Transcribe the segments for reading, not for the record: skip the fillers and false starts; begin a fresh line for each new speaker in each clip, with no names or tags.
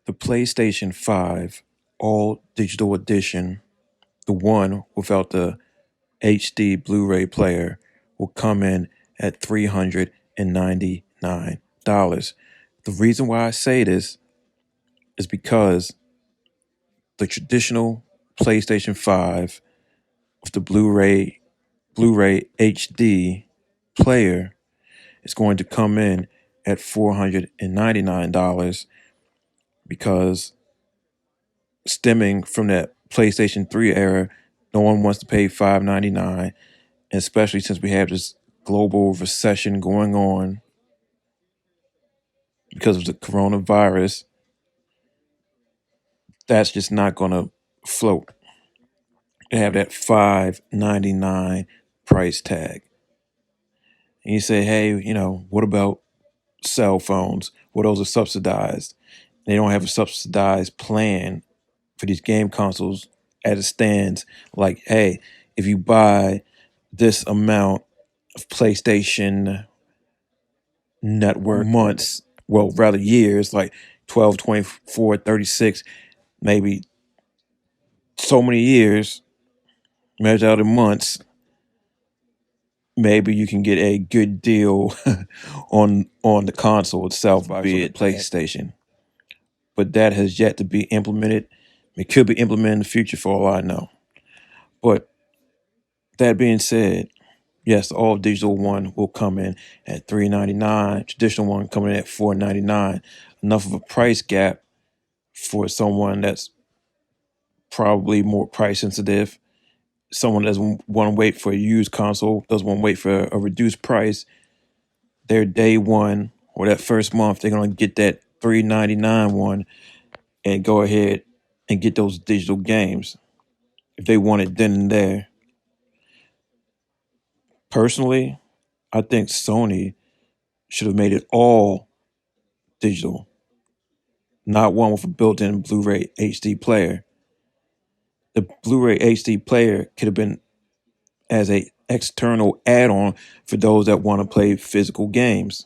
The PlayStation 5 All Digital Edition, the one without the HD Blu ray player, will come in at $399. The reason why I say this is because the traditional PlayStation 5 with the Blu-ray HD player is going to come in at $499 because stemming from that PlayStation 3 era, no one wants to pay $599, and especially since we have this global recession going on because of the coronavirus, that's just not going to float to have that $599 price tag. And you say, hey, what about cell phones? Well, those are subsidized. They don't have a subsidized plan for these game consoles as it stands. Like, hey, if you buy this amount of PlayStation Network months, well, rather years, like 12, 24, 36, maybe so many years, measured out in months, maybe you can get a good deal on the console itself, be it PlayStation. But that has yet to be implemented. It could be implemented in the future for all I know. But that being said, yes, the all digital one will come in at $399. Traditional one coming in at $499. Enough of a price gap for someone that's probably more price sensitive. Someone doesn't want to wait for a used console, doesn't want to wait for a reduced price. Their day one or that first month, they're gonna get that $399 one and go ahead and get those digital games if they want it then and there. Personally, I think Sony should have made it all digital, not one with a built-in Blu-ray HD player. The Blu-ray HD player could have been as a external add-on for those that want to play physical games.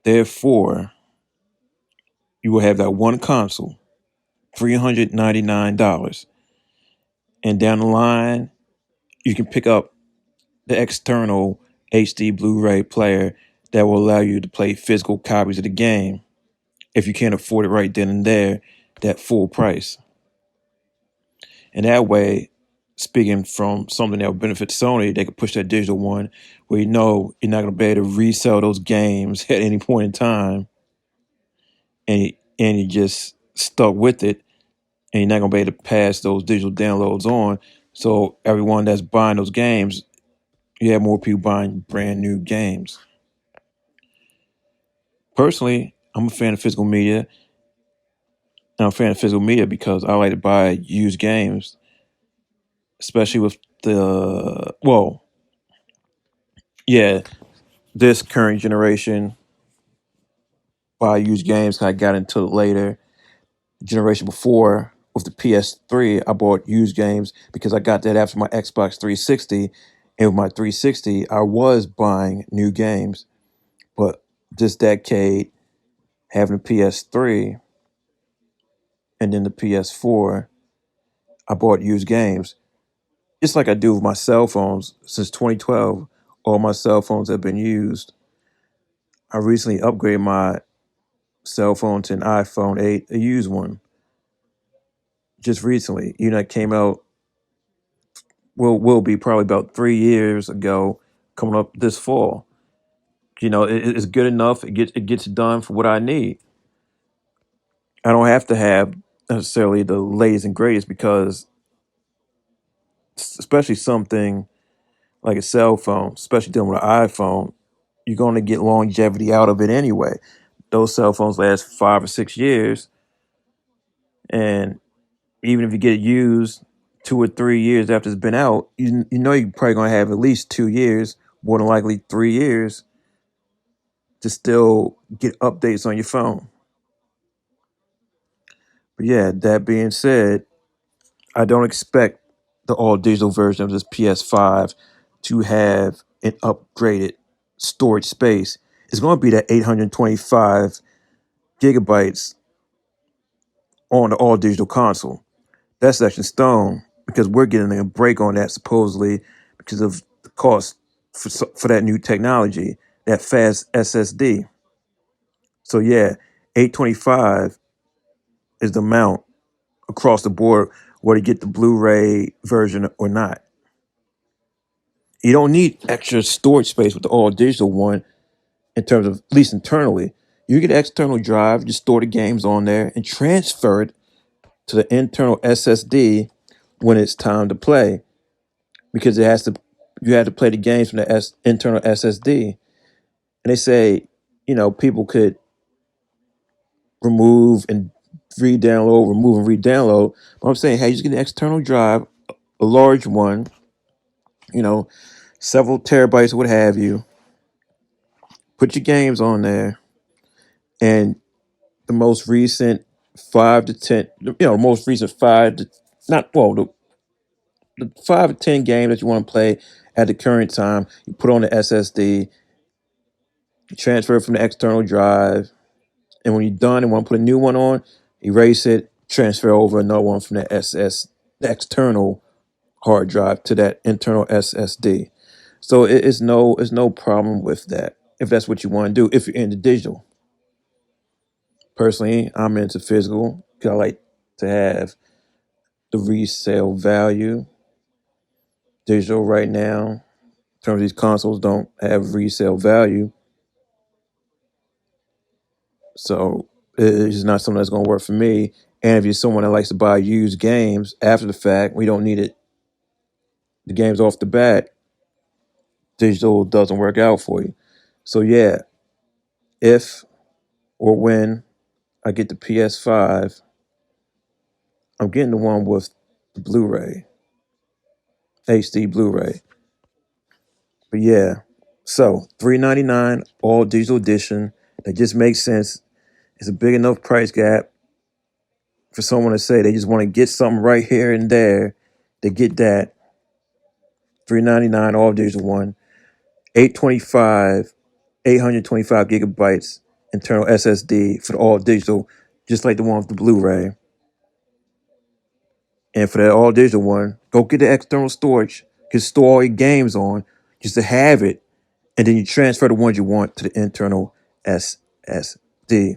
Therefore, you will have that one console, $399, and down the line, you can pick up the external HD Blu-ray player that will allow you to play physical copies of the game if you can't afford it right then and there, that full price. And that way, speaking from something that would benefit Sony, they could push that digital one where you're not going to be able to resell those games at any point in time, and you just stuck with it, and you're not going to be able to pass those digital downloads on. So everyone that's buying those games, you have more people buying brand new games. Personally, I'm a fan of physical media. And I'm a fan of physical media because I like to buy used games, especially with yeah, this current generation buy used games. I got into it later. The generation before with the PS3, I bought used games because I got that after my Xbox 360. And with my 360, I was buying new games. But this decade, having a PS3 and then the PS4, I bought used games. Just like I do with my cell phones since 2012, all my cell phones have been used. I recently upgraded my cell phone to an iPhone 8, a used one, just recently. It came out, will be probably about 3 years ago, coming up this fall. It's good enough. It gets done for what I need. I don't have to have necessarily the latest and greatest because, especially something like a cell phone, especially dealing with an iPhone, you're going to get longevity out of it anyway. Those cell phones last 5 or 6 years, and even if you get it used 2 or 3 years after it's been out, you're probably going to have at least 2 years, more than likely 3 years, to still get updates on your phone. But yeah, that being said, I don't expect the all digital version of this PS5 to have an upgraded storage space. It's going to be that 825 gigabytes on the all digital console. That's actually stone because we're getting a break on that supposedly because of the cost for that new technology, that fast SSD. So yeah, 825 is the amount across the board whether you get the Blu-ray version or not. You don't need extra storage space with the all digital one in terms of at least internally. You get an external drive, just store the games on there and transfer it to the internal SSD when it's time to play because it has to you have to play the games from the internal SSD. And they say, people could remove and re-download, remove and re-download. But I'm saying, hey, just get an external drive, a large one, you know, several terabytes, what have you. Put your games on there, and the most recent 5 to 10, most recent five to not well, the 5 to 10 games that you want to play at the current time, you put on the SSD, you transfer it from the external drive, and when you're done and want to put a new one on, erase it, transfer over another one from the external hard drive to that internal SSD. So it's no problem with that if that's what you want to do. If you're into digital, personally, I'm into physical because I like to have the resale value. Digital right now, in terms of these consoles, don't have resale value, so it's just not something that's going to work for me. And if you're someone that likes to buy used games after the fact, we don't need it. The games off the bat, digital doesn't work out for you. So yeah, if or when I get the PS5, I'm getting the one with the Blu-ray, HD Blu-ray. But yeah, so $399 all digital edition. That just makes sense. It's a big enough price gap for someone to say they just want to get something right here and there. They get that $399 all digital one, 825, 825 gigabytes internal SSD for the all digital, just like the one with the Blu-ray. And for that all digital one, go get the external storage. You can store all your games on just to have it, and then you transfer the ones you want to the internal SSD.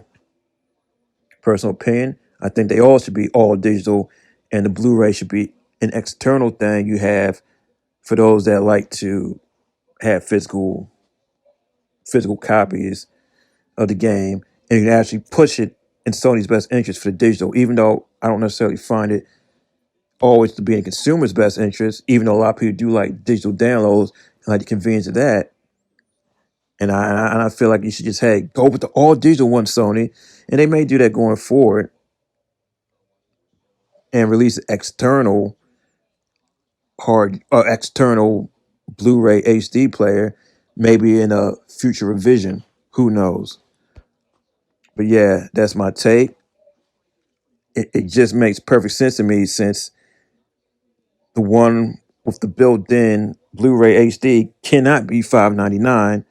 Personal opinion, I think they all should be all digital, and the Blu-ray should be an external thing you have for those that like to have physical copies of the game, and you can actually push it in Sony's best interest for the digital. Even though I don't necessarily find it always to be in consumer's best interest, even though a lot of people do like digital downloads and like the convenience of that. And I feel like you should just, hey, go with the all digital one, Sony, and they may do that going forward and release external external Blu-ray HD player, maybe in a future revision. Who knows? But yeah, that's my take. It just makes perfect sense to me since the one with the built-in Blu-ray HD cannot be $599,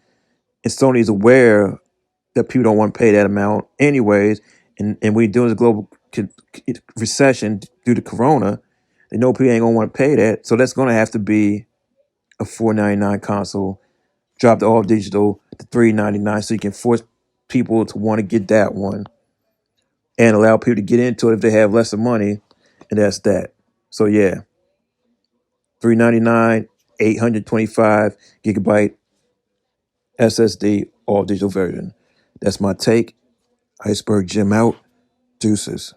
and Sony is aware that people don't want to pay that amount anyways. And we're doing this global recession due to Corona. They know people ain't gonna want to pay that, so that's gonna have to be a $499 console. Drop the all digital to $399, so you can force people to want to get that one and allow people to get into it if they have less of money, and that's that. So yeah, $399, 825 gigabyte SSD all digital version. That's my take. Iceberg Jim out. Deuces.